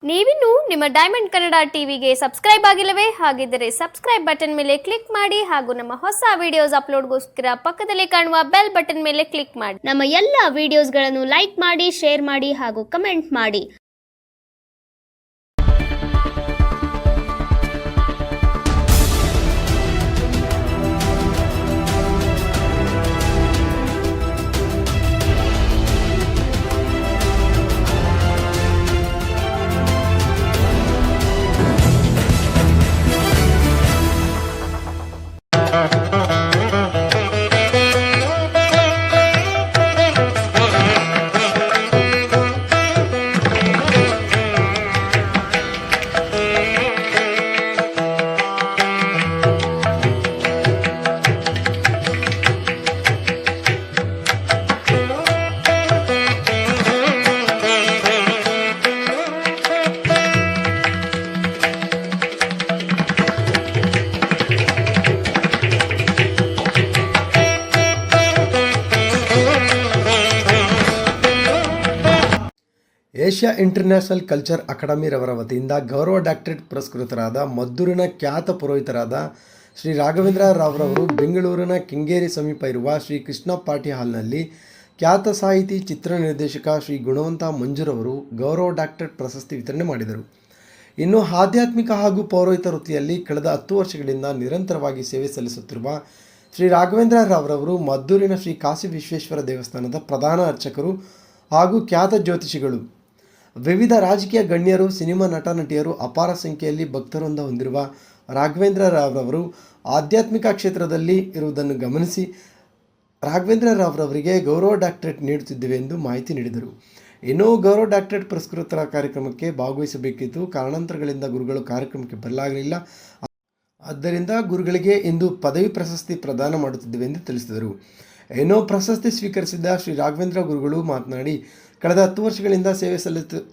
ನೀವಿನ್ನು ನಿಮ್ಮ ಡೈಮಂಡ್ ಕನ್ನಡ ಟಿವಿಗೆ ಸಬ್ಸ್ಕ್ರೈಬ್ ಆಗಿಲ್ಲವೇ? ಹಾಗಿದ್ದರೆ ಸಬ್ಸ್ಕ್ರೈಬ್ ಬಟನ್ ಮೇಲೆ ಕ್ಲಿಕ್ ಮಾಡಿ ಹಾಗೂ ನಮ್ಮ ಹೊಸ ವಿಡಿಯೋಸ್ ಅಪ್ಲೋಡ್ಗೋಸ್ಕರ ಪಕ್ಕದಲ್ಲಿ ಕಾಣುವ ಬೆಲ್ ಬಟನ್ ಮೇಲೆ ಕ್ಲಿಕ್ ಮಾಡಿ. ನಮ್ಮ ಎಲ್ಲ ವಿಡಿಯೋಸ್ಗಳನ್ನು ಲೈಕ್ ಮಾಡಿ, ಶೇರ್ ಮಾಡಿ ಹಾಗೂ ಕಮೆಂಟ್ ಮಾಡಿ. ಏಷ್ಯಾ ಇಂಟರ್ನ್ಯಾಷನಲ್ ಕಲ್ಚರ್ ಅಕಾಡೆಮಿ ರವರ ವತಿಯಿಂದ ಗೌರವ ಡಾಕ್ಟರೇಟ್ ಪುರಸ್ಕೃತರಾದ ಮದ್ದೂರಿನ ಖ್ಯಾತ ಪುರೋಹಿತರಾದ ಶ್ರೀ ರಾಘವೇಂದ್ರ ರಾವ್ರವರು ಬೆಂಗಳೂರಿನ ಕೆಂಗೇರಿ ಸಮೀಪ ಇರುವ ಶ್ರೀ ಕೃಷ್ಣ ಪಾರ್ಟಿ ಹಾಲ್ನಲ್ಲಿ ಖ್ಯಾತ ಸಾಹಿತಿ ಚಿತ್ರ ನಿರ್ದೇಶಕ ಶ್ರೀ ಗುಣವಂತ ಮಂಜುರವರು ಗೌರವ ಡಾಕ್ಟರೇಟ್ ಪ್ರಶಸ್ತಿ ವಿತರಣೆ ಮಾಡಿದರು. ಇನ್ನು ಆಧ್ಯಾತ್ಮಿಕ ಹಾಗೂ ಪೌರೋಹಿತ ವೃತ್ತಿಯಲ್ಲಿ ಕಳೆದ 10 ವರ್ಷಗಳಿಂದ ನಿರಂತರವಾಗಿ ಸೇವೆ ಸಲ್ಲಿಸುತ್ತಿರುವ ಶ್ರೀ ರಾಘವೇಂದ್ರ ರಾವ್ರವರು ಮದ್ದೂರಿನ ಶ್ರೀ ಕಾಶಿ ವಿಶ್ವೇಶ್ವರ ದೇವಸ್ಥಾನದ ಪ್ರಧಾನ ಅರ್ಚಕರು ಹಾಗೂ ಖ್ಯಾತ ಜ್ಯೋತಿಷಿಗಳು. ವಿವಿಧ ರಾಜಕೀಯ ಗಣ್ಯರು, ಸಿನಿಮಾ ನಟ ನಟಿಯರು, ಅಪಾರ ಸಂಖ್ಯೆಯಲ್ಲಿ ಭಕ್ತರೊಂದ ಹೊಂದಿರುವ ರಾಘವೇಂದ್ರ ರಾವ್ರವರು ಆಧ್ಯಾತ್ಮಿಕ ಕ್ಷೇತ್ರದಲ್ಲಿ ಇರುವುದನ್ನು ಗಮನಿಸಿ ರಾಘವೇಂದ್ರ ರಾವ್ರವರಿಗೆ ಗೌರವ ಡಾಕ್ಟರೇಟ್ ನೀಡುತ್ತಿದ್ದೇವೆ ಎಂದು ಮಾಹಿತಿ ನೀಡಿದರು. ಇನ್ನೂ ಗೌರವ ಡಾಕ್ಟರೇಟ್ ಪುರಸ್ಕೃತರ ಕಾರ್ಯಕ್ರಮಕ್ಕೆ ಭಾಗವಹಿಸಬೇಕಿತ್ತು. ಕಾರಣಾಂತರಗಳಿಂದ ಗುರುಗಳು ಕಾರ್ಯಕ್ರಮಕ್ಕೆ ಬರಲಾಗಲಿಲ್ಲ. ಆದ್ದರಿಂದ ಗುರುಗಳಿಗೆ ಇಂದು ಪದವಿ ಪ್ರಶಸ್ತಿ ಪ್ರದಾನ ಮಾಡುತ್ತಿದ್ದೇವೆ ಎಂದು ತಿಳಿಸಿದರು. ಏನೋ ಪ್ರಶಸ್ತಿ ಸ್ವೀಕರಿಸಿದ ಶ್ರೀ ರಾಘವೇಂದ್ರ ಗುರುಗಳು ಮಾತನಾಡಿ, ಕಳೆದ 10 ವರ್ಷಗಳಿಂದ ಸೇವೆ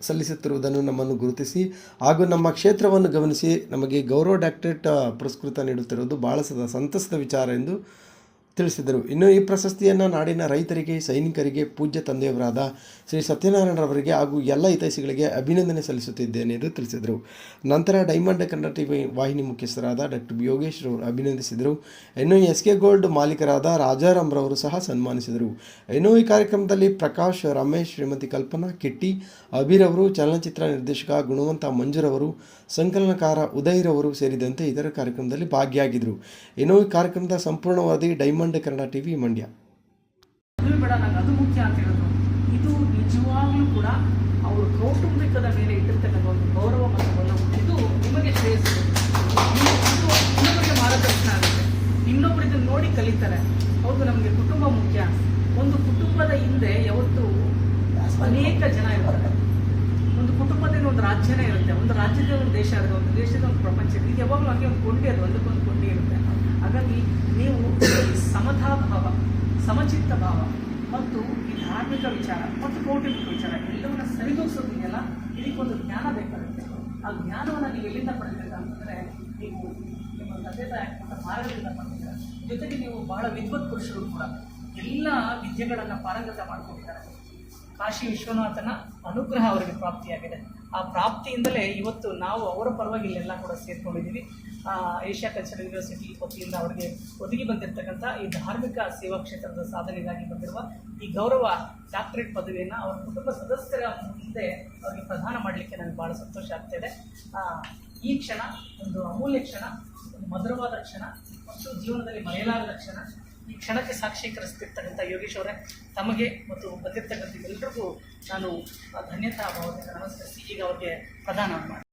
ಸಲ್ಲಿಸುತ್ತಿರುವುದನ್ನು ನಮ್ಮನ್ನು ಗುರುತಿಸಿ ಹಾಗೂ ನಮ್ಮ ಕ್ಷೇತ್ರವನ್ನು ಗಮನಿಸಿ ನಮಗೆ ಗೌರವ ಡಾಕ್ಟರೇಟ್ ಪುರಸ್ಕೃತ ನೀಡುತ್ತಿರುವುದು ಬಹಳ ಸಂತಸದ ವಿಚಾರ ಎಂದು ತಿಳಿಸಿದರು. ಇನ್ನು ಈ ಪ್ರಶಸ್ತಿಯನ್ನು ನಾಡಿನ ರೈತರಿಗೆ, ಸೈನಿಕರಿಗೆ, ಪೂಜ್ಯ ತಂದೆಯವರಾದ ಶ್ರೀ ಸತ್ಯನಾರಾಯಣರವರಿಗೆ ಹಾಗೂ ಎಲ್ಲ ಹಿತೈಷಿಗಳಿಗೆ ಅಭಿನಂದನೆ ಸಲ್ಲಿಸುತ್ತಿದ್ದೇನೆ ಎಂದು ತಿಳಿಸಿದರು. ನಂತರ ಡೈಮಂಡ್ ಕನ್ನಡ ಟಿವಿ ವಾಹಿನಿ ಮುಖ್ಯಸ್ಥರಾದ ಡಾಕ್ಟರ್ ಯೋಗೇಶ್ ರವರು ಅಭಿನಂದಿಸಿದರು. ಇನ್ನು SK ಗೋಲ್ಡ್ ಮಾಲೀಕರಾದ ರಾಜಾರಾಮ್ರವರು ಸಹ ಸನ್ಮಾನಿಸಿದರು. ಇನ್ನು ಈ ಕಾರ್ಯಕ್ರಮದಲ್ಲಿ ಪ್ರಕಾಶ್, ರಮೇಶ್, ಶ್ರೀಮತಿ ಕಲ್ಪನಾ, ಕಿಟ್ಟಿ, ಅಭಿರವರು, ಚಲನಚಿತ್ರ ನಿರ್ದೇಶಕ ಗುಣವಂತ ಮಂಜುರವರು, ಸಂಕಲನಕಾರ ಉದಯರವರು ಸೇರಿದಂತೆ ಇತರ ಕಾರ್ಯಕ್ರಮದಲ್ಲಿ ಭಾಗಿಯಾಗಿದ್ದರು. ಇನ್ನು ಈ ಕಾರ್ಯಕ್ರಮದ ಸಂಪೂರ್ಣ ವರದಿ ಡೈಮಂಡ್ ಕನ್ನಡ ಟಿವಿ ಮಂಡ್ಯ. ಅದು ಮುಖ್ಯ ಅಂತ ಹೇಳಿದ್ರು. ಇದು ನಿಜವಾಗ್ಲೂ ಕೂಡ ಅವರು ಕೌಟುಂಬಿಕದ ಮೇಲೆ ಇಟ್ಟಿರ್ತಕ್ಕಂಥ ಒಂದು ಗೌರವ ಮತ್ತು ಒಲವು. ಇದು ನಿಮಗೆ ಶ್ರೇಯಸ್ಸು, ಇನ್ನೊಬ್ಬರಿಗೆ ಮಾರ್ಗದರ್ಶನ ಆಗುತ್ತೆ, ಇನ್ನೊಬ್ಬರಿಗೆ ನೋಡಿ ಕಲಿತಾರೆ. ಹೌದು, ನಮಗೆ ಕುಟುಂಬ ಮುಖ್ಯ. ಒಂದು ಕುಟುಂಬದ ಹಿಂದೆ ಯಾವತ್ತು ಅನೇಕ ಜನ ಇರ್ತಾರೆ. ಒಂದು ಕುಟುಂಬದಿಂದ ಒಂದು ರಾಜ್ಯನೇ ಇರುತ್ತೆ, ಒಂದು ರಾಜ್ಯದ ಒಂದು ದೇಶ ಇರುತ್ತೆ, ಒಂದು ದೇಶದ ಒಂದು ಪ್ರಪಂಚ ಇರುತ್ತೆ. ಇದು ಯಾವಾಗಲೂ ಹಾಗೆ ಒಂದು ಕೊಂಡಿ, ಅದು ಒಂದಕ್ಕೊಂದು ಕೊಂಡಿ ಇರುತ್ತೆ. ಹಾಗಾಗಿ ನೀವು ಸಮತಾಭಾವ, ಸಮಚಿತ್ತ ಭಾವ ಮತ್ತು ಈ ಧಾರ್ಮಿಕ ವಿಚಾರ ಮತ್ತು ಕೌಟುಂಬಿಕ ವಿಚಾರ ಎಲ್ಲವನ್ನ ಸರಿದೂಗಿಸೋದಿದೆಯಲ್ಲ, ಇದಕ್ಕೊಂದು ಜ್ಞಾನ ಬೇಕಾಗುತ್ತೆ. ಆ ಜ್ಞಾನವನ್ನು ನೀವು ಎಲ್ಲಿಂದ ಪಡೆಯಬೇಕಂತಂದರೆ ನೀವು ನಿಮ್ಮ ತಂದೆ ತಾಯಿ ಮತ್ತು ಮಾರ್ಗದಿಂದ ಪಡೆದಿದ್ದಾರೆ. ಜೊತೆಗೆ ನೀವು ಬಹಳ ವಿದ್ವತ್ ಪುರುಷರು ಕೂಡ ಎಲ್ಲ ವಿದ್ಯೆಗಳನ್ನು ಪಾರಂಗತ ಮಾಡ್ಕೊಂಡಿದ್ದಾರೆ. ಕಾಶಿ ವಿಶ್ವನಾಥನ ಅನುಗ್ರಹ ಅವರಿಗೆ ಪ್ರಾಪ್ತಿಯಾಗಿದೆ. ಆ ಪ್ರಾಪ್ತಿಯಿಂದಲೇ ಇವತ್ತು ನಾವು ಅವರ ಪರವಾಗಿ ಇಲ್ಲೆಲ್ಲ ಕೂಡ ಸೇರ್ಕೊಂಡಿದ್ದೀವಿ. ಏಷ್ಯಾ ಕಲ್ಚರಲ್ ಯೂನಿವರ್ಸಿಟಿ ವತಿಯಿಂದ ಅವರಿಗೆ ಒದಗಿ ಬಂದಿರತಕ್ಕಂಥ ಈ ಧಾರ್ಮಿಕ ಸೇವಾ ಕ್ಷೇತ್ರದ ಸಾಧನೆಗಾಗಿ ಬಂದಿರುವ ಈ ಗೌರವ ಡಾಕ್ಟರೇಟ್ ಪದವಿಯನ್ನು ಅವರ ಕುಟುಂಬ ಸದಸ್ಯರ ಮುಂದೆ ಅವರಿಗೆ ಪ್ರದಾನ ಮಾಡಲಿಕ್ಕೆ ನನಗೆ ಭಾಳ ಸಂತೋಷ ಆಗ್ತಾಯಿದೆ. ಈ ಕ್ಷಣ ಒಂದು ಅಮೂಲ್ಯ ಕ್ಷಣ, ಒಂದು ಮಧುರವಾದ ಕ್ಷಣ ಮತ್ತು ಜೀವನದಲ್ಲಿ ಮರೆಯಲಾಗದ ಕ್ಷಣ. ಈ ಕ್ಷಣಕ್ಕೆ ಸಾಕ್ಷೀಕರಿಸ್ತಿರ್ತಕ್ಕಂಥ ಯೋಗೇಶ್ ಅವರೇ, ತಮಗೆ ಮತ್ತು ಬಂದಿರ್ತಕ್ಕಂಥ ಎಲ್ಲರಿಗೂ ನಾನು ಧನ್ಯತಾ ಭಾವದಿಂದ ನಮಸ್ಕರಿಸಿ ಈಗ ಅವ್ರಿಗೆ ಪ್ರದಾನ ಮಾಡಿ.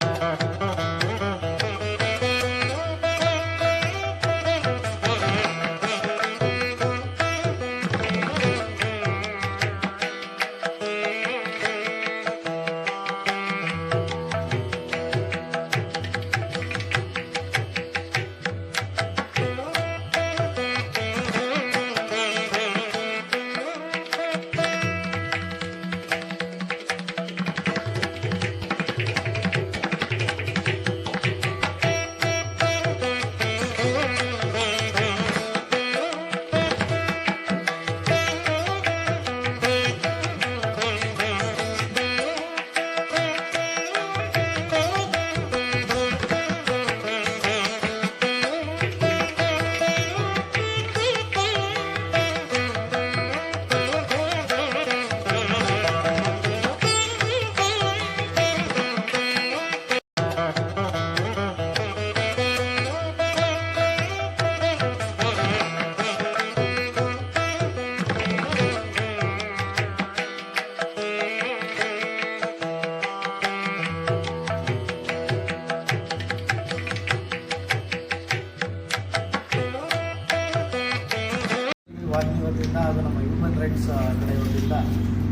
ಕಡೆಯಿಂದ ಹಾಗೂ ನಮ್ಮ ಹ್ಯೂಮನ್ ರೈಟ್ಸ್ ಕಡೆಯವರಿಂದ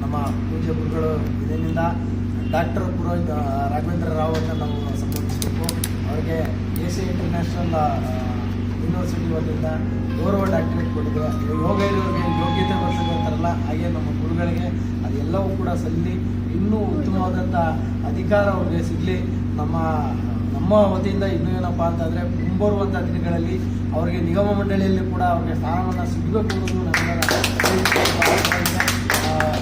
ನಮ್ಮ ಪೂಜ್ಯ ಗುರುಗಳು ಇದರಿಂದ ಡಾಕ್ಟರ್ ಪುರೋಹಿತ್ ರಾಘವೇಂದ್ರ ರಾವ್ ಅಂತ ನಾವು ಸಂಬೋಧಿಸಬೇಕು. ಅವರಿಗೆ ಏಷ್ಯಾ ಇಂಟರ್ನ್ಯಾಷನಲ್ ಯೂನಿವರ್ಸಿಟಿ ವತಿಯಿಂದ ಗೌರವ ಡಾಕ್ಟರೇಟ್ ಕೊಟ್ಟಿದೆ. ಯೋಗ ಇರೋರಿಗೆ ಯೋಗ್ಯತೆ ಬರ್ಸೋದಂತಾರಲ್ಲ, ಹಾಗೆ ನಮ್ಮ ಗುರುಗಳಿಗೆ ಅದೆಲ್ಲವೂ ಕೂಡ ಸಲ್ಲಿ ಇನ್ನೂ ಉತ್ತಮವಾದಂಥ ಅಧಿಕಾರ ಅವ್ರಿಗೆ ಸಿಗಲಿ. ನಮ್ಮ ವತಿಯಿಂದ ಇನ್ನೂ ಏನಪ್ಪ ಅಂತಂದರೆ ಮುಂಬರುವಂಥ ದಿನಗಳಲ್ಲಿ ಅವರಿಗೆ ನಿಗಮ ಮಂಡಳಿಯಲ್ಲಿ ಕೂಡ ಅವ್ರಿಗೆ ಸ್ಥಾನವನ್ನು ಸಿಗಬೇಕು ಅನ್ನೋದು ನಮ್ಮೆಲ್ಲರ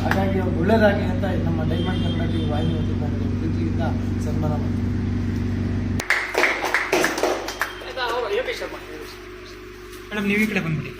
ಹಾಗಾಗಿ ಅವ್ರು ಒಳ್ಳೆಯದಾಗಿ ಅಂತ ನಮ್ಮ ಡೈಮಂಡ್ ಕನ್ನಡ ಟಿವಿ ವಾಹಿನಿ ವತಿಯಿಂದ ಪ್ರೀತಿಯಿಂದ ಸನ್ಮಾನ ಮಾಡ್ತೀವಿ. ಯೋಗೇಶ್ ಶರ್ಮಾ ಮೇಡಮ್ ನೀವು ಈ ಕಡೆ ಬಂದ್ಬಿಡಿ.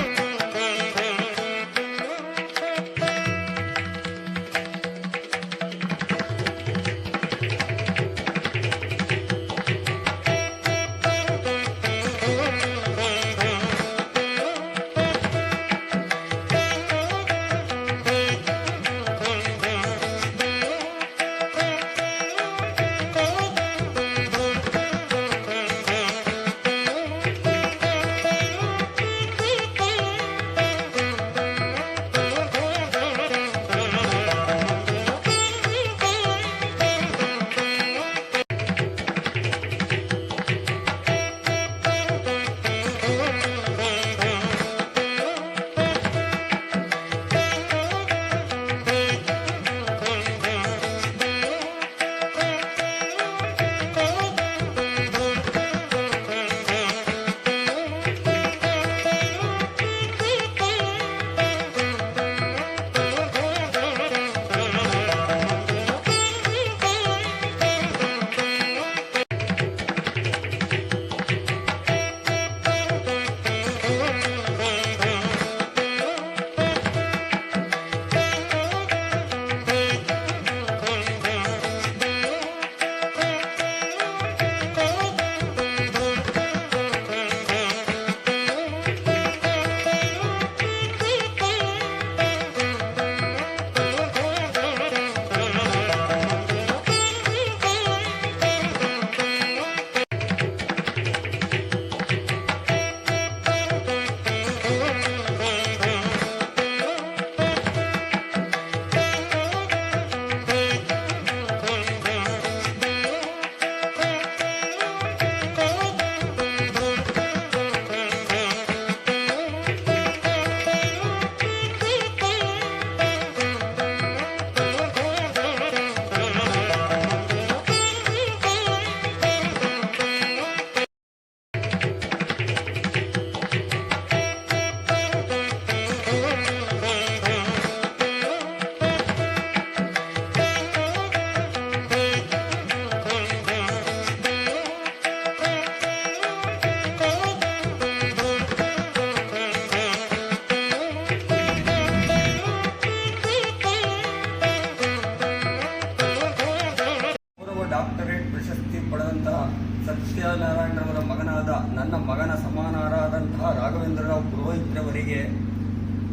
ಡಾಕ್ಟರೇಟ್ ಪ್ರಶಸ್ತಿ ಪಡೆದಂತಹ ಸತ್ಯನಾರಾಯಣರವರ ಮಗನಾದ ನನ್ನ ಮಗನ ಸಮಾನರಾದಂತಹ ರಾಘವೇಂದ್ರರಾವ್ ಪುರೋಹಿತ್ರವರಿಗೆ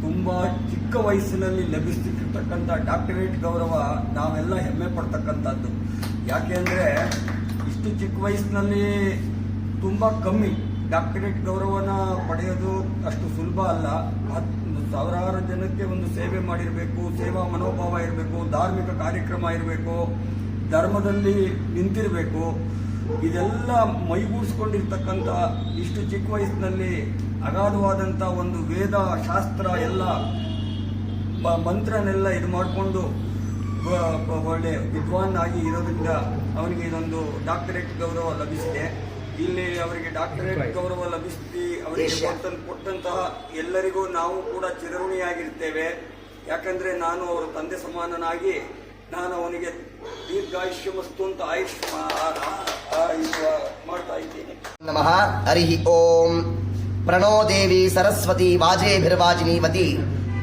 ತುಂಬ ಚಿಕ್ಕ ವಯಸ್ಸಿನಲ್ಲಿ ಲಭಿಸುತ್ತಿರ್ತಕ್ಕಂಥ ಡಾಕ್ಟರೇಟ್ ಗೌರವ ನಾವೆಲ್ಲ ಹೆಮ್ಮೆ ಪಡ್ತಕ್ಕಂಥದ್ದು. ಯಾಕೆಂದರೆ ಇಷ್ಟು ಚಿಕ್ಕ ವಯಸ್ಸಿನಲ್ಲಿ ತುಂಬ ಕಮ್ಮಿ ಡಾಕ್ಟರೇಟ್ ಗೌರವನ ಪಡೆಯೋದು ಅಷ್ಟು ಸುಲಭ ಅಲ್ಲ. ಸಾವಿರಾರು ಜನಕ್ಕೆ ಒಂದು ಸೇವೆ ಮಾಡಿರಬೇಕು, ಸೇವಾ ಮನೋಭಾವ ಇರಬೇಕು, ಧಾರ್ಮಿಕ ಕಾರ್ಯಕ್ರಮ ಇರಬೇಕು, ಧರ್ಮದಲ್ಲಿ ನಿಂತಿರಬೇಕು. ಇದೆಲ್ಲ ಮೈಗೂಡಿಸ್ಕೊಂಡಿರ್ತಕ್ಕಂಥ ಇಷ್ಟು ಚಿಕ್ಕ ವಯಸ್ಸಿನಲ್ಲಿ ಅಗಾಧವಾದಂಥ ಒಂದು ವೇದ ಶಾಸ್ತ್ರ ಎಲ್ಲ ಮಂತ್ರನೆಲ್ಲ ಇದು ಮಾಡಿಕೊಂಡು ಒಳ್ಳೆ ವಿದ್ವಾನ್ ಆಗಿ ಇರೋದ್ರಿಂದ ಅವನಿಗೆ ಇದೊಂದು ಡಾಕ್ಟರೇಟ್ ಗೌರವ ಲಭಿಸಿದೆ. ಇಲ್ಲಿ ಅವರಿಗೆ ಡಾಕ್ಟರೇಟ್ ಗೌರವ ಲಭಿಸಿ ಅವರಿಗೆ ಕೊಟ್ಟಂತಹ ಎಲ್ಲರಿಗೂ ನಾವು ಕೂಡ ಚಿರಋಣಿಯಾಗಿರ್ತೇವೆ. ಯಾಕಂದ್ರೆ ನಾನು ಅವರ ತಂದೆ ಸಮಾನನಾಗಿ ನಾನು ಅವನಿಗೆ ದೀರ್ಘಾಯುಷ್ಯಮಸ್ತು ಅಂತ ಮಾಡ್ತಾ ಇದ್ದೇನೆ. ನಮಃ ಹರಿ ಓಂ. ಪ್ರಣೋ ದೇವಿ ಸರಸ್ವತಿ ವಾಜೇಭಿರ್ವಾಜಿನೀವತಿ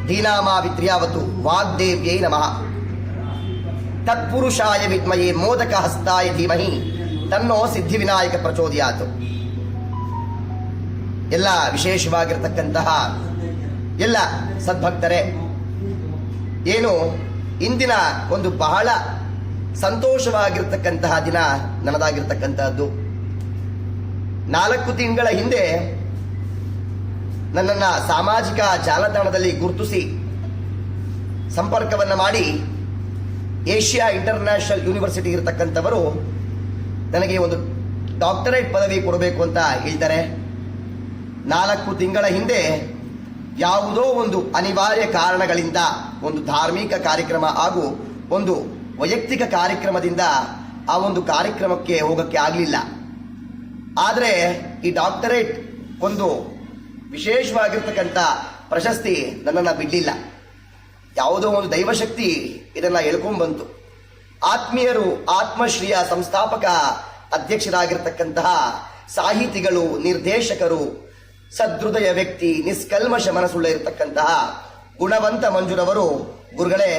ಧೀನಾಮಾ ವಿದ್ರ್ಯಾವತು ವಾಗ್ದೇವ್ಯೈ ನಮಃ. ತತ್ಪುರುಷಾಯ ವಿದ್ಮಯೇ ಮೋದಕ ಹಸ್ತಾಯ ಧೀಮಹಿ ತನ್ನೋ ಸಿದ್ಧಿವಿನಾಯಕ ಪ್ರಚೋದಯಾತು. ಎಲ್ಲ ವಿಶೇಷವಾಗಿರತಕ್ಕಂತಹ ಎಲ್ಲ ಸದ್ಭಕ್ತರೇ, ಏನು ಇಂದಿನ ಒಂದು ಬಹಳ ಸಂತೋಷವಾಗಿರ್ತಕ್ಕಂತಹ ದಿನ ನನ್ನದಾಗಿರ್ತಕ್ಕಂತಹದ್ದು. 4 ತಿಂಗಳ ಹಿಂದೆ ನನ್ನನ್ನು ಸಾಮಾಜಿಕ ಜಾಲತಾಣದಲ್ಲಿ ಗುರುತಿಸಿ ಸಂಪರ್ಕವನ್ನು ಮಾಡಿ ಏಷ್ಯಾ ಇಂಟರ್ನ್ಯಾಷನಲ್ ಯೂನಿವರ್ಸಿಟಿ ಇರತಕ್ಕಂಥವರು ನನಗೆ ಒಂದು ಡಾಕ್ಟರೇಟ್ ಪದವಿ ಕೊಡಬೇಕು ಅಂತ ಹೇಳ್ತಾರೆ. 4 ತಿಂಗಳ ಹಿಂದೆ ಯಾವುದೋ ಒಂದು ಅನಿವಾರ್ಯ ಕಾರಣಗಳಿಂದ ಒಂದು ಧಾರ್ಮಿಕ ಕಾರ್ಯಕ್ರಮ ಹಾಗೂ ಒಂದು ವೈಯಕ್ತಿಕ ಕಾರ್ಯಕ್ರಮದಿಂದ ಆ ಒಂದು ಕಾರ್ಯಕ್ರಮಕ್ಕೆ ಹೋಗಕ್ಕೆ ಆಗಲಿಲ್ಲ. ಆದರೆ ಈ ಡಾಕ್ಟರೇಟ್ ಒಂದು ವಿಶೇಷವಾಗಿರ್ತಕ್ಕಂಥ ಪ್ರಶಸ್ತಿ ನನ್ನನ್ನು ಬಿಡಲಿಲ್ಲ. ಯಾವುದೋ ಒಂದು ದೈವಶಕ್ತಿ ಇದನ್ನು ಎಳ್ಕೊಂಡು ಬಂತು. ಆತ್ಮೀಯರು ಆತ್ಮಶ್ರೀಯ ಸಂಸ್ಥಾಪಕ ಅಧ್ಯಕ್ಷರಾಗಿರ್ತಕ್ಕಂತಹ ಸಾಹಿತಿಗಳು, ನಿರ್ದೇಶಕರು, ಸದೃದಯ ವ್ಯಕ್ತಿ, ನಿಷ್ಕಲ್ಮಶ ಮನಸ್ಸುಳ್ಳ ಇರತಕ್ಕಂತಹ ಗುಣವಂತ ಮಂಜುರವರು, ಗುರುಗಳೇ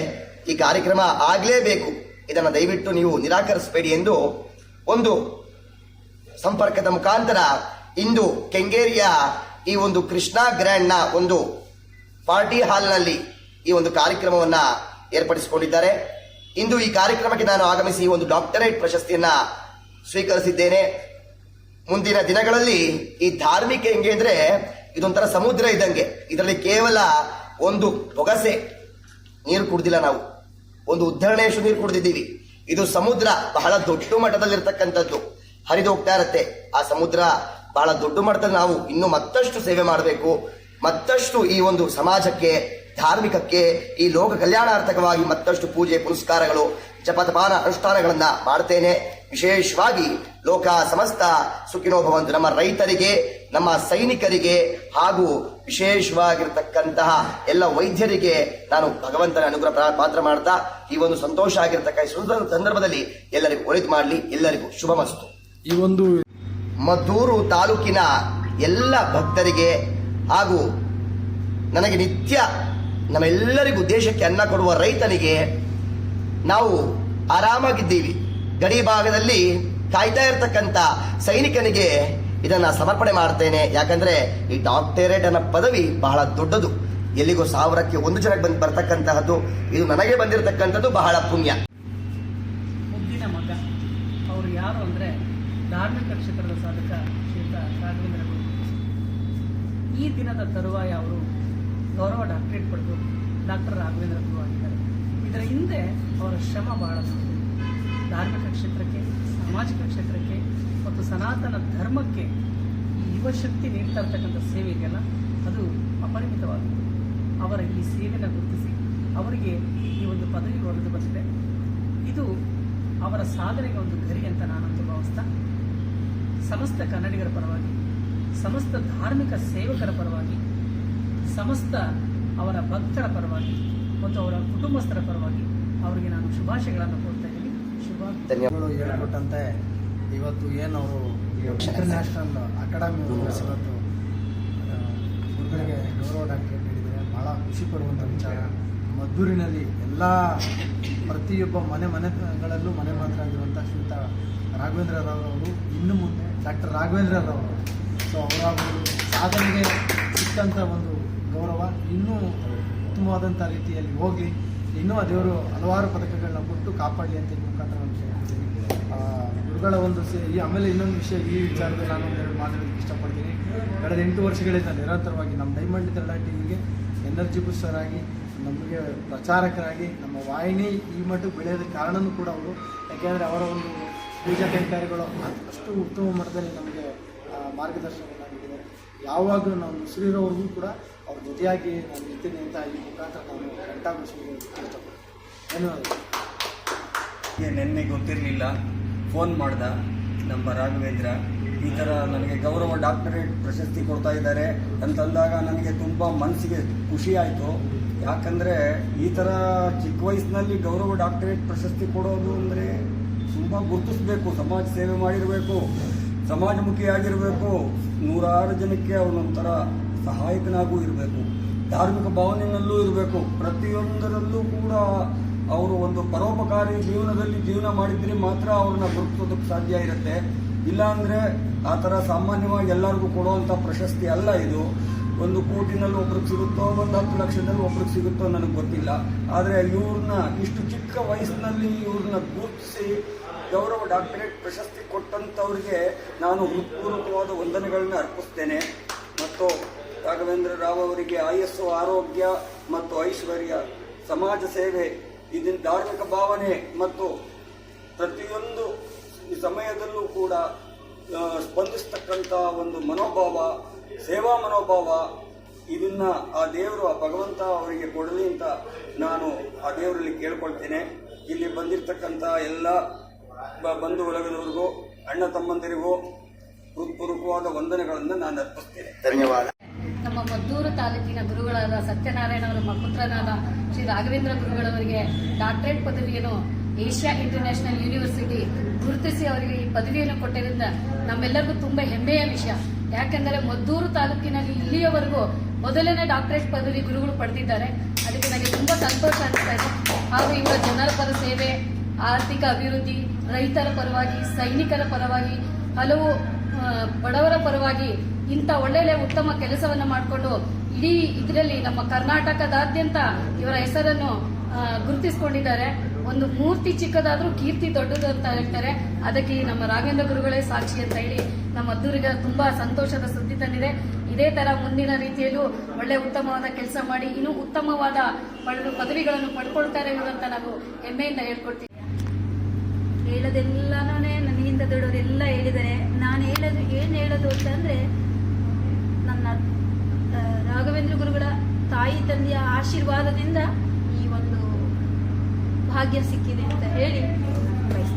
ಈ ಕಾರ್ಯಕ್ರಮ ಆಗಲೇಬೇಕು, ಇದನ್ನು ದಯವಿಟ್ಟು ನೀವು ನಿರಾಕರಿಸಬೇಡಿ ಎಂದು ಒಂದು ಸಂಪರ್ಕದ ಮುಖಾಂತರ ಇಂದು ಕೆಂಗೇರಿಯ ಈ ಒಂದು ಕೃಷ್ಣ ಗ್ರ್ಯಾಂಡ್ನ ಒಂದು ಪಾರ್ಟಿ ಹಾಲ್ನಲ್ಲಿ ಈ ಒಂದು ಕಾರ್ಯಕ್ರಮವನ್ನು ಏರ್ಪಡಿಸಿಕೊಂಡಿದ್ದಾರೆ. ಇಂದು ಈ ಕಾರ್ಯಕ್ರಮಕ್ಕೆ ನಾನು ಆಗಮಿಸಿ ಒಂದು ಡಾಕ್ಟರೇಟ್ ಪ್ರಶಸ್ತಿಯನ್ನ ಸ್ವೀಕರಿಸಿದ್ದೇನೆ. ಮುಂದಿನ ದಿನಗಳಲ್ಲಿ ಈ ಧಾರ್ಮಿಕ ಹೆಂಗೆ ಅಂದ್ರೆ ಇದೊಂಥರ ಸಮುದ್ರ ಇದ್ದಂಗೆ. ಇದರಲ್ಲಿ ಕೇವಲ ಒಂದು ಬೊಗಸೆ ನೀರು ಕುಡ್ದಿಲ್ಲ, ನಾವು ಒಂದು ಉದ್ಧರಣೆಯಷ್ಟು ನೀರು ಕುಡ್ದಿದ್ದೀವಿ. ಇದು ಸಮುದ್ರ ಬಹಳ ದೊಡ್ಡ ಮಟ್ಟದಲ್ಲಿರ್ತಕ್ಕಂಥದ್ದು, ಹರಿದು ಹೋಗ್ತಾ ಇರುತ್ತೆ. ಆ ಸಮುದ್ರ ಬಹಳ ದೊಡ್ಡ ಮಟ್ಟದಲ್ಲಿ ನಾವು ಇನ್ನು ಮತ್ತಷ್ಟು ಸೇವೆ ಮಾಡಬೇಕು, ಮತ್ತಷ್ಟು ಈ ಒಂದು ಸಮಾಜಕ್ಕೆ, ಧಾರ್ಮಿಕಕ್ಕೆ, ಈ ಲೋಕ ಕಲ್ಯಾಣಾರ್ಥಕವಾಗಿ ಮತ್ತಷ್ಟು ಪೂಜೆ ಪುನಸ್ಕಾರಗಳು, ಜಪತಪಾನ ಅನುಷ್ಠಾನಗಳನ್ನ ಮಾಡ್ತೇನೆ. ವಿಶೇಷವಾಗಿ ಲೋಕ ಸಮಸ್ತ ಸುಖಿನೋ ಭವಂತು, ನಮ್ಮ ರೈತರಿಗೆ, ನಮ್ಮ ಸೈನಿಕರಿಗೆ ಹಾಗೂ ವಿಶೇಷವಾಗಿರ್ತಕ್ಕಂತಹ ಎಲ್ಲ ವೈದ್ಯರಿಗೆ ನಾನು ಭಗವಂತನ ಅನುಗ್ರಹ ಪಾತ್ರ ಮಾಡ್ತಾ ಈ ಒಂದು ಸಂತೋಷ ಆಗಿರ್ತಕ್ಕ ಸಂದರ್ಭದಲ್ಲಿ ಎಲ್ಲರಿಗೂ ಒಳಿತು ಮಾಡಲಿ, ಎಲ್ಲರಿಗೂ ಶುಭಮಸ್ತು. ಈ ಒಂದು ಮದ್ದೂರು ತಾಲೂಕಿನ ಎಲ್ಲ ಭಕ್ತರಿಗೆ ಹಾಗೂ ನನಗೆ ನಿತ್ಯ ನಮ್ಮೆಲ್ಲರಿಗೂ ದೇಶಕ್ಕೆ ಅನ್ನ ಕೊಡುವ ರೈತನಿಗೆ ನಾವು ಆರಾಮಾಗಿದ್ದೀವಿ. ಗಡಿ ಭಾಗದಲ್ಲಿ ಕಾಯ್ತಾ ಇರತಕ್ಕಂಥ ಸೈನಿಕನಿಗೆ ಇದನ್ನ ಸಮರ್ಪಣೆ ಮಾಡ್ತೇನೆ. ಯಾಕಂದ್ರೆ ಈ ಡಾಕ್ಟರೇಟ್ ಅನ್ನೋ ಪದವಿ ಬಹಳ ದೊಡ್ಡದು, ಎಲ್ಲಿಗೂ 1000ಕ್ಕೆ 1 ಜನಕ್ಕೆ ಬರ್ತಕ್ಕಂತಹದ್ದು. ಇದು ನನಗೆ ಬಂದಿರತಕ್ಕಂಥದ್ದು ಬಹಳ ಪುಣ್ಯ. ಮುದ್ದಿನ ಮಗ ಅವರು ಯಾರು ಅಂದರೆ ಧಾರ್ಮಿಕ ಕ್ಷೇತ್ರದ ಸಾಧಕ ಶ್ರೀಯುತ ರಾಘವೇಂದ್ರ ಗುರು. ಈ ದಿನದ ತರುವಾಯ ಅವರು ಗೌರವ ಡಾಕ್ಟರೇಟ್ ಪಡೆದು ಡಾಕ್ಟರ್ ರಾಘವೇಂದ್ರ ಗುರು ಆಗಿದ್ದಾರೆ. ಇದರ ಹಿಂದೆ ಅವರ ಶ್ರಮ ಬಹಳ ದೊಡ್ಡದು. ಧಾರ್ಮಿಕ ಕ್ಷೇತ್ರಕ್ಕೆ, ಸಾಮಾಜಿಕ ಕ್ಷೇತ್ರಕ್ಕೆ ಮತ್ತು ಸನಾತನ ಧರ್ಮಕ್ಕೆ ಈ ಯುವಶಕ್ತಿ ನೀಡ್ತಾ ಇರ್ತಕ್ಕಂಥ ಸೇವೆ ಇದೆಯಲ್ಲ, ಅದು ಅಪರಿಮಿತವಾಗಿದೆ. ಅವರ ಈ ಸೇವೆಯನ್ನು ಗುರುತಿಸಿ ಅವರಿಗೆ ಈ ಒಂದು ಪದವಿ ಒಡೆದು ಬಂದಿದೆ. ಇದು ಅವರ ಸಾಧನೆಗೆ ಒಂದು ಗರಿ ಅಂತ ನಾನಂತೂ ಭಾವಿಸ್ತಾ, ಸಮಸ್ತ ಕನ್ನಡಿಗರ ಪರವಾಗಿ, ಸಮಸ್ತ ಧಾರ್ಮಿಕ ಸೇವಕರ ಪರವಾಗಿ, ಸಮಸ್ತ ಅವರ ಭಕ್ತರ ಪರವಾಗಿ ಮತ್ತು ಅವರ ಕುಟುಂಬಸ್ಥರ ಪರವಾಗಿ ಅವರಿಗೆ ನಾನು ಶುಭಾಶಯಗಳನ್ನು ಕೊಡ್ತಾ ಇದ್ದೀನಿ. ಧನ್ಯವಾದಗಳು ಹೇಳ್ಕೊಟ್ಟಂತೆ ಇವತ್ತು ಏನು ಅವರು ಇಂಟರ್ನ್ಯಾಷನಲ್ ಅಕಾಡೆಮಿ ಇವತ್ತು ಗುರುಗಳಿಗೆ ಗೌರವ ಡಾಕ್ಟರೇಟ್ ನೀಡಿದರೆ ಭಾಳ ಖುಷಿ ಪಡುವಂಥ ವಿಚಾರ. ಮದ್ದೂರಿನಲ್ಲಿ ಎಲ್ಲ ಪ್ರತಿಯೊಬ್ಬ ಮನೆಗಳಲ್ಲೂ ಮನೆ ಮಾತನಾಗಿರುವಂಥ ಶ್ರೀಯುತ ರಾಘವೇಂದ್ರ ರಾವ್ ಅವರು ಇನ್ನು ಮುಂದೆ ಡಾಕ್ಟರ್ ರಾಘವೇಂದ್ರ ರಾವ್ ಅವರು, ಸೊ ಅವರ ಒಂದು ಸಾಧನೆಗೆ ಸಿಕ್ಕಂಥ ಒಂದು ಗೌರವ ಇನ್ನೂ ಉತ್ತಮವಾದಂಥ ರೀತಿಯಲ್ಲಿ ಹೋಗಲಿ, ಇನ್ನೂ ಆ ದೇವರು ಹಲವಾರು ಪದಕಗಳನ್ನ ಕೊಟ್ಟು ಕಾಪಾಡಲಿ ಅಂತ ಮುಖಾಂತರ ನಾನು ಹೇಳ್ತೀನಿ. ಗುರುಗಳ ಒಂದು ಆಮೇಲೆ ಇನ್ನೊಂದು ವಿಷಯ, ಈ ವಿಚಾರದಲ್ಲಿ ನಾನು ಒಂದೆರಡು ಮಾತಾಡೋದಕ್ಕೆ ಇಷ್ಟಪಡ್ತೀನಿ. ಕಳೆದ 8 ವರ್ಷಗಳಿಂದ ನಿರಂತರವಾಗಿ ನಮ್ಮ ಡೈಮಂಡ್ ಕನ್ನಡ ಟಿವಿಗೆ ಎನರ್ಜಿ ಬೂಸ್ಟರ್ ಆಗಿ, ನಮಗೆ ಪ್ರಚಾರಕರಾಗಿ, ನಮ್ಮ ವಾಹಿನಿ ಈ ಮಟ್ಟಕ್ಕೆ ಬೆಳೆಯೋದಕ್ಕೆ ಕಾರಣನೂ ಕೂಡ ಅವರು. ಯಾಕೆಂದರೆ ಅವರ ಒಂದು ಪೂಜಾ ಕೈಂಕರ್ಯಗಳು ಅಷ್ಟು ಉತ್ತಮ ಮಟ್ಟದಲ್ಲಿ ನಮಗೆ ಮಾರ್ಗದರ್ಶನವನ್ನು ನೀಡಿದ್ದಾರೆ. ಯಾವಾಗಲೂ ನಾವು ಮುಸ್ಲಿಮರವ್ರಿಗೂ ಕೂಡ ಅವ್ರ ಜೊತೆಯಾಗಿ ನಾನು ಇರ್ತೀನಿ ಅಂತ ಈ ಮುಖಾಂತರ ನಾನು ಕಂಠಾಘೋಷಿಸಲು ಇಷ್ಟಪಡ್ತೀನಿ. ಧನ್ಯವಾದಗಳು. ನೆನ್ನೆ ಗೊತ್ತಿರಲಿಲ್ಲ, ಫೋನ್ ಮಾಡ್ದ ನಮ್ಮ ರಾಘವೇಂದ್ರ, ಈ ಥರ ನನಗೆ ಗೌರವ ಡಾಕ್ಟರೇಟ್ ಪ್ರಶಸ್ತಿ ಕೊಡ್ತಾ ಇದ್ದಾರೆ ಅಂತಂದಾಗ ನನಗೆ ತುಂಬ ಮನಸ್ಸಿಗೆ ಖುಷಿ ಆಯಿತು. ಯಾಕಂದರೆ ಈ ಥರ ಚಿಕ್ಕ ವಯಸ್ಸಿನಲ್ಲಿ ಗೌರವ ಡಾಕ್ಟರೇಟ್ ಪ್ರಶಸ್ತಿ ಕೊಡೋದು ಅಂದರೆ ತುಂಬ ಗುರುತಿಸ್ಬೇಕು, ಸಮಾಜ ಸೇವೆ ಮಾಡಿರಬೇಕು, ಸಮಾಜಮುಖಿಯಾಗಿರಬೇಕು, 100 ಜನಕ್ಕೆ ಅವನೊಂಥರ ಸಹಾಯಕನಾಗೂ ಇರಬೇಕು, ಧಾರ್ಮಿಕ ಭಾವನೆಯಲ್ಲೂ ಇರಬೇಕು. ಪ್ರತಿಯೊಂದರಲ್ಲೂ ಕೂಡ ಅವರು ಒಂದು ಪರೋಪಕಾರಿ ಜೀವನದಲ್ಲಿ ಜೀವನ ಮಾಡಿದ್ರೆ ಮಾತ್ರ ಅವ್ರನ್ನ ಗುರುತಿಸೋದಕ್ಕೆ ಸಾಧ್ಯ ಇರುತ್ತೆ. ಇಲ್ಲಾಂದರೆ ಆ ಥರ ಸಾಮಾನ್ಯವಾಗಿ ಎಲ್ಲರಿಗೂ ಕೊಡುವಂಥ ಪ್ರಶಸ್ತಿ ಅಲ್ಲ ಇದು. 1 ಕೋಟಿನಲ್ಲಿ ಒಬ್ರಿಗೆ ಸಿಗುತ್ತೋ, 10 ಲಕ್ಷದಲ್ಲಿ ಒಬ್ರಿಗೆ ಸಿಗುತ್ತೋ ನನಗೆ ಗೊತ್ತಿಲ್ಲ. ಆದರೆ ಇವ್ರನ್ನ ಇಷ್ಟು ಚಿಕ್ಕ ವಯಸ್ಸಿನಲ್ಲಿ ಇವ್ರನ್ನ ಗುರುತಿಸಿ ಗೌರವ ಡಾಕ್ಟರೇಟ್ ಪ್ರಶಸ್ತಿ ಕೊಟ್ಟಂಥವ್ರಿಗೆ ನಾನು ಹೃತ್ಪೂರ್ವಕವಾದ ವಂದನೆಗಳನ್ನ ಅರ್ಪಿಸ್ತೇನೆ. ಮತ್ತು ರಾಘವೇಂದ್ರ ರಾವ್ ಅವರಿಗೆ ಆಯಸ್ಸು, ಆರೋಗ್ಯ ಮತ್ತು ಐಶ್ವರ್ಯ, ಸಮಾಜ ಸೇವೆ, ಇದನ್ನ ಧಾರ್ಮಿಕ ಭಾವನೆ ಮತ್ತು ಪ್ರತಿಯೊಂದು ಸಮಯದಲ್ಲೂ ಕೂಡ ಸ್ಪಂದಿಸ್ತಕ್ಕಂಥ ಒಂದು ಮನೋಭಾವ, ಸೇವಾ ಮನೋಭಾವ, ಇದನ್ನ ಆ ದೇವರು, ಆ ಭಗವಂತ ಅವರಿಗೆ ಕೊಡಲಿ ಅಂತ ನಾನು ಆ ದೇವರಲ್ಲಿ ಕೇಳ್ಕೊಳ್ತೇನೆ. ಇಲ್ಲಿ ಬಂದಿರತಕ್ಕಂಥ ಎಲ್ಲ ಬಂಧು ಬಳಗದವರಿಗೂ, ಅಣ್ಣ ತಮ್ಮಂದಿರಿಗೂ ಹೃತ್ಪೂರ್ವಕವಾದ ವಂದನೆಗಳನ್ನು ನಾನು ಅರ್ಪಿಸ್ತೇನೆ. ಧನ್ಯವಾದ. ನಮ್ಮ ಮದ್ದೂರು ತಾಲೂಕಿನ ಗುರುಗಳಾದ ಸತ್ಯನಾರಾಯಣ ಅವರ ಮಪುತ್ರನಾದ ಶ್ರೀ ರಾಘವೇಂದ್ರ ಗುರುಗಳವರಿಗೆ ಡಾಕ್ಟರೇಟ್ ಪದವಿಯನ್ನು ಏಷ್ಯಾ ಇಂಟರ್ನ್ಯಾಷನಲ್ ಯೂನಿವರ್ಸಿಟಿ ಗುರುತಿಸಿ ಅವರಿಗೆ ಈ ಪದವಿಯನ್ನು ಕೊಟ್ಟಿದ್ದರಿಂದ ನಮ್ಮೆಲ್ಲರಿಗೂ ತುಂಬಾ ಹೆಮ್ಮೆಯ ವಿಷಯ. ಯಾಕೆಂದರೆ ಮದ್ದೂರು ತಾಲೂಕಿನಲ್ಲಿ ಇಲ್ಲಿಯವರೆಗೂ ಮೊದಲನೇ ಡಾಕ್ಟರೇಟ್ ಪದವಿ ಗುರುಗಳು ಪಡೆದಿದ್ದಾರೆ. ಅದಕ್ಕೆ ನನಗೆ ತುಂಬಾ ಸಂತೋಷ ಅನಿಸ್ತಾ ಇದೆ. ಹಾಗೂ ಇವರ ಜನರ ಪರ ಸೇವೆ, ಆರ್ಥಿಕ ಅಭಿವೃದ್ಧಿ, ರೈತರ ಪರವಾಗಿ, ಸೈನಿಕರ ಪರವಾಗಿ, ಹಲವು ಬಡವರ ಪರವಾಗಿ ಇಂಥ ಒಳ್ಳೆಯ ಉತ್ತಮ ಕೆಲಸವನ್ನು ಮಾಡಿಕೊಂಡು ಇಡೀ ಇದರಲ್ಲಿ ನಮ್ಮ ಕರ್ನಾಟಕದಾದ್ಯಂತ ಇವರ ಹೆಸರನ್ನು ಗುರುತಿಸಿಕೊಂಡಿದ್ದಾರೆ. ಒಂದು ಮೂರ್ತಿ ಚಿಕ್ಕದಾದ್ರೂ ಕೀರ್ತಿ ದೊಡ್ಡದು ಅಂತ ಹೇಳ್ತಾರೆ. ಅದಕ್ಕೆ ನಮ್ಮ ರಾಘವೇಂದ್ರ ಗುರುಗಳೇ ಸಾಕ್ಷಿ ಅಂತ ಹೇಳಿ ನಮ್ಮ ಮದ್ದೂರಿಗೆ ತುಂಬಾ ಸಂತೋಷದ ಸುದ್ದಿ ತಂದಿದೆ. ಇದೇ ತರ ಮುಂದಿನ ರೀತಿಯಲ್ಲೂ ಒಳ್ಳೆ ಉತ್ತಮವಾದ ಕೆಲಸ ಮಾಡಿ ಇನ್ನೂ ಉತ್ತಮವಾದ ಪದವಿಗಳನ್ನು ಪಡ್ಕೊಳ್ತಾರೆ ಅಂತ ನಾವು ಹೆಮ್ಮೆಯಿಂದ ಹೇಳ್ಕೊಡ್ತೀವಿ. ಹೇಳೋದೆಲ್ಲನೂ ನನಗಿಂತ ದೊಡ್ಡವರೆಲ್ಲ ಹೇಳಿದ್ದಾರೆ. ನಾನು ಏನು ಹೇಳೋದು ಅಂತಂದರೆ, ನನ್ನ ರಾಘವೇಂದ್ರ ಗುರುಗಳ ತಾಯಿ ತಂದೆಯ ಆಶೀರ್ವಾದದಿಂದ ಈ ಒಂದು ಭಾಗ್ಯ ಸಿಕ್ಕಿದೆ ಅಂತ ಹೇಳಿ ಬಯಸ್ತೇನೆ.